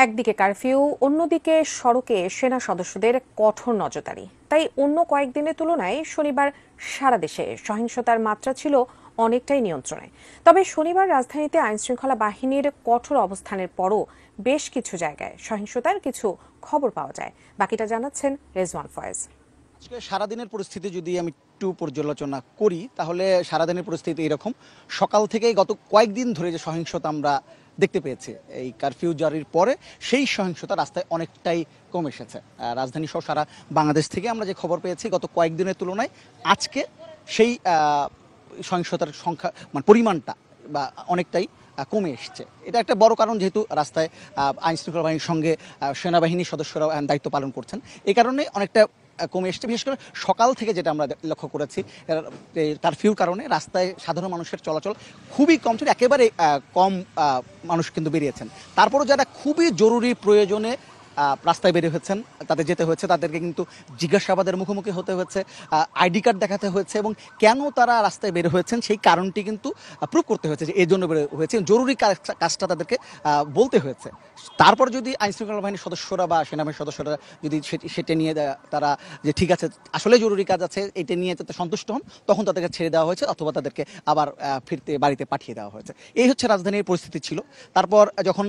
একদিকে কারফিউ, অন্যদিকে সড়কে সেনা সদস্যদের কঠোর নজরদারি। তাই অন্য কয়েকদিনের তুলনায় শনিবার সারা দেশে সহিংসতার মাত্রা ছিল অনেকটাই নিয়ন্ত্রণে। তবে শনিবার রাজধানীতে আইনশৃঙ্খলা বাহিনীর কঠোর অবস্থানের পরও বেশ কিছু জায়গায় সহিংসতার কিছু খবর পাওয়া যায়। বাকিটা জানাচ্ছেন রেজওয়ান ফয়েজ। আজকে সারাদিনের পরিস্থিতি যদি আমি একটু পর্যালোচনা করি তাহলে সারাদিনের পরিস্থিতি এরকম। সকাল থেকেই গত কয়েকদিন ধরে যে সহিংসতা আমরা দেখতে পেয়েছি এই কারফিউ জারির পরে, সেই সহিংসতা রাস্তায় অনেকটাই কমে এসেছে। রাজধানী সহ সারা বাংলাদেশ থেকে আমরা যে খবর পেয়েছি গত কয়েকদিনের তুলনায় আজকে সেই সহিংসতার সংখ্যা মানে পরিমাণটা বা অনেকটাই কমে এসছে। এটা একটা বড় কারণ, যেহেতু রাস্তায় আইনশৃঙ্খলা বাহিনীর সঙ্গে সেনাবাহিনীর সদস্যরাও দায়িত্ব পালন করছেন, এই কারণে অনেকটা কমে এসছে। বিশেষ করে সকাল থেকে যেটা আমরা লক্ষ্য করেছি, কারফিউর কারণে রাস্তায় সাধারণ মানুষের চলাচল খুবই কম ছিল, একেবারে কম মানুষ কিন্তু বেরিয়েছেন। তারপরও যারা খুবই জরুরি প্রয়োজনে রাস্তায় বের হয়েছেন, তাদের যেতে হয়েছে, তাদেরকে কিন্তু জিজ্ঞাসাবাদের মুখোমুখি হতে হয়েছে, আইডি কার্ড দেখাতে হয়েছে এবং কেন তারা রাস্তায় বের হয়েছেন সেই কারণটি কিন্তু প্রুভ করতে হয়েছে যে এই জন্য বের হয়েছে, জরুরি কাজটা তাদেরকে বলতে হয়েছে। তারপর যদি আইনশৃঙ্খলা বাহিনীর সদস্যরা বা সেনাবাহিনীর সদস্যরা যদি সেটা নিয়ে তারা যে ঠিক আছে আসলে জরুরি কাজ আছে এটা নিয়ে যাতে সন্তুষ্ট হন, তখন তাদেরকে ছেড়ে দেওয়া হয়েছে অথবা তাদেরকে আবার ফিরতে বাড়িতে পাঠিয়ে দেওয়া হয়েছে। এই হচ্ছে রাজধানীর পরিস্থিতি ছিল। তারপর যখন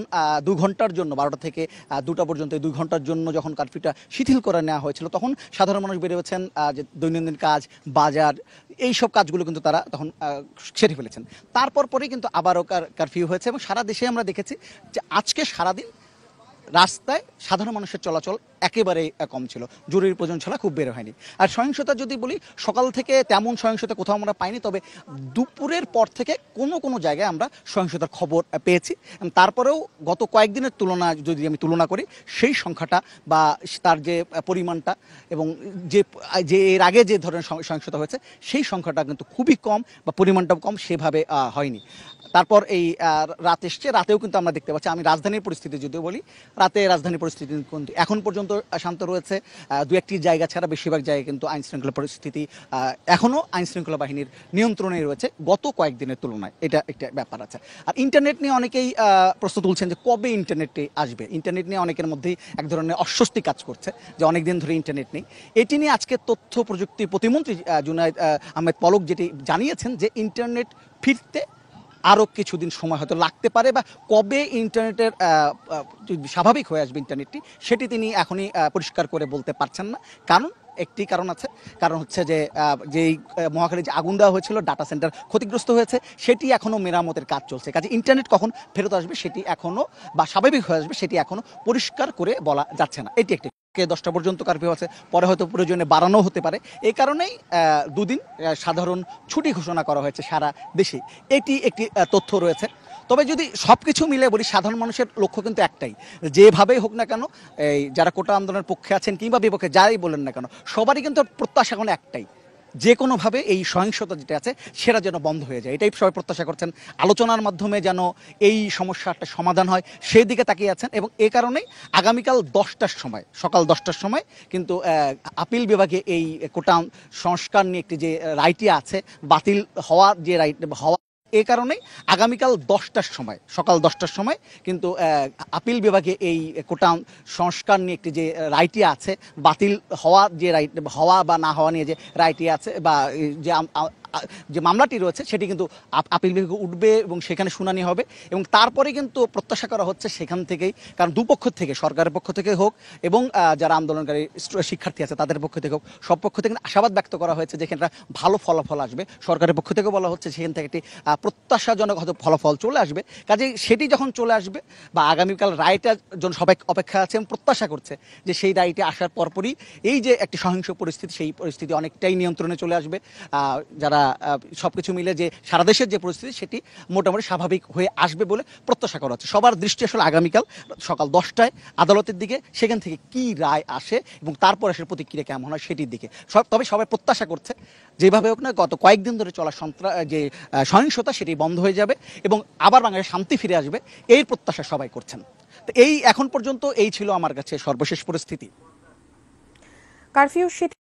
2 ঘন্টার জন্য 12টা থেকে 2টা পর্যন্ত 2 ঘন্টার জন্য যখন কারফিউটা শিথিল করে নেওয়া হয়েছিল, তখন সাধারণ মানুষ বেরিয়েছেন যে দৈনন্দিন কাজ, বাজার, এই সব কাজগুলো কিন্তু তারা তখন সেরে ফেলেছেন। তারপর পরেই কিন্তু আবারও কারফিউ হয়েছে এবং সারা দেশে আমরা দেখেছি যে আজকে সারাদিন রাস্তায় সাধারণ মানুষের চলাচল একেবারেই কম ছিল, জরুরি প্রয়োজন ছাড়া খুব বের হয়নি। আর সহিংসতা যদি বলি, সকাল থেকে তেমন সহিংসতা কোথাও আমরা পাইনি, তবে দুপুরের পর থেকে কোনো কোনো জায়গায় আমরা সহিংসতার খবর পেয়েছি। তারপরেও গত কয়েকদিনের তুলনা যদি আমি তুলনা করি, সেই সংখ্যাটা বা তার যে পরিমাণটা এবং যে যে এর আগে যে ধরনের সহিংসতা হয়েছে সেই সংখ্যাটা কিন্তু খুবই কম বা পরিমাণটাও কম, সেভাবে হয়নি। তারপর এই রাত এসছে, রাতেও কিন্তু আমরা দেখতে পাচ্ছি, আমি রাজধানীর পরিস্থিতি যদিও বলি, রাতে রাজধানীর পরিস্থিতি কিন্তু এখন পর্যন্ত শান্ত রয়েছে। দু একটি জায়গা ছাড়া বেশিরভাগ জায়গায় কিন্তু আইন শৃঙ্খলা পরিস্থিতি এখনও আইন শৃঙ্খলা বাহিনীর নিয়ন্ত্রণে রয়েছে গত কয়েকদিনের তুলনায়, এটা একটা ব্যাপার আছে। আর ইন্টারনেট নিয়ে অনেকেই প্রশ্ন তুলছেন যে কবে ইন্টারনেটে আসবে। ইন্টারনেট নিয়ে অনেকের মধ্যেই এক ধরনের অস্বস্তি কাজ করছে যে অনেকদিন ধরে ইন্টারনেট নেই। এটি নিয়ে আজকে তথ্য প্রযুক্তি প্রতিমন্ত্রী জুনায়েদ আহমেদ পলক যেটি জানিয়েছেন যে ইন্টারনেট ফিরতে আরও কিছুদিন সময় হয়তো লাগতে পারে, বা কবে ইন্টারনেটের স্বাভাবিক হয়ে আসবে ইন্টারনেটটি, সেটি তিনি এখনই পরিষ্কার করে বলতে পারছেন না। কারণ একটি কারণ আছে, কারণ হচ্ছে যে যেই মহাখালী যে আগুন দেওয়া হয়েছিল, ডাটা সেন্টার ক্ষতিগ্রস্ত হয়েছে, সেটি এখনও মেরামতের কাজ চলছে। কাজে ইন্টারনেট কখন ফেরত আসবে সেটি এখনও বা স্বাভাবিক হয়ে আসবে সেটি এখনও পরিষ্কার করে বলা যাচ্ছে না। এটি একটি 10টা পর্যন্ত কারফিউ আছে, পরে হয়তো প্রয়োজনে বাড়ানো হতে পারে। এই কারণেই 2 দিন সাধারণ ছুটি ঘোষণা করা হয়েছে সারা দেশে। এটি একটি তথ্য রয়েছে। তবে যদি সব কিছু মিলে বলি, সাধারণ মানুষের লক্ষ্য কিন্তু একটাই, যেভাবেই হোক না কেন, এই যারা কোটা আন্দোলনের পক্ষে আছেন কিংবা বিপক্ষে যাই বলেন না কেন, সবারই কিন্তু প্রত্যাশা কোনো একটাই, যে কোনোভাবে এই সহিংসতা যেটা আছে সেটা যেন বন্ধ হয়ে যায়। এটাই সবাই প্রত্যাশা করছেন। আলোচনার মাধ্যমে যেন এই সমস্যাটা সমাধান হয় সেই দিকে তাকিয়ে আছেন। এবং এ কারণেই আগামীকাল 10টার সময়, সকাল 10টার সময় কিন্তু আপিল বিভাগে এই কোটা সংস্কার নিয়ে একটি যে রায়টি আছে, বাতিল হওয়া যে রাইট হওয়া, এই কারণেই আগামীকাল 10টার সময়, সকাল 10টার সময় কিন্তু আপিল বিভাগে এই কোটা সংস্কার নিয়ে একটি যে রায়টি আছে, বাতিল হওয়া যে রাইট হওয়া বা না হওয়া নিয়ে যে রায়টি আছে বা যে যে মামলাটি রয়েছে সেটি কিন্তু আপিল বিভাগে উঠবে এবং সেখানে শুনানি হবে। এবং তারপরে কিন্তু প্রত্যাশা করা হচ্ছে সেখান থেকেই, কারণ দুপক্ষ থেকে, সরকারের পক্ষ থেকে হোক এবং যারা আন্দোলনকারী শিক্ষার্থী আছে তাদের পক্ষ থেকে হোক, সব পক্ষ থেকে আশাবাদ ব্যক্ত করা হয়েছে যে এখানটা ভালো ফলাফল আসবে। সরকারের পক্ষ থেকে বলা হচ্ছে সেখান থেকে একটি প্রত্যাশাজনক হয়তো ফলাফল চলে আসবে। কাজেই সেটি যখন চলে আসবে বা আগামীকাল রায়টার জন্য সবাই অপেক্ষা আছে এবং প্রত্যাশা করছে যে সেই রায়টি আসার পরপরই এই যে একটি সহিংস পরিস্থিতি, সেই পরিস্থিতি অনেকটাই নিয়ন্ত্রণে চলে আসবে। যারা সবকিছু মিলে যে সারা দেশের যে পরিস্থিতি সেটি মোটামুটি স্বাভাবিক হয়ে আসবে বলে প্রত্যাশা করা হচ্ছে। সবার দৃষ্টি আসলে আগামীকাল সকাল 10টায় আদালতের দিকে, সেখান থেকে কি রায় আসে এবং তারপর আসলে প্রতিক্রিয়া কেমন হয় সেটির দিকে। তবে সবাই প্রত্যাশা করছে যেভাবে হোক না গত কয়েকদিন ধরে চলা যে সহিংসতা সেটি বন্ধ হয়ে যাবে এবং আবার বাংলাদেশে শান্তি ফিরে আসবে, এই প্রত্যাশা সবাই করছেন। তো এই এখন পর্যন্ত এই ছিল আমার কাছে সর্বশেষ পরিস্থিতি। কারফিউ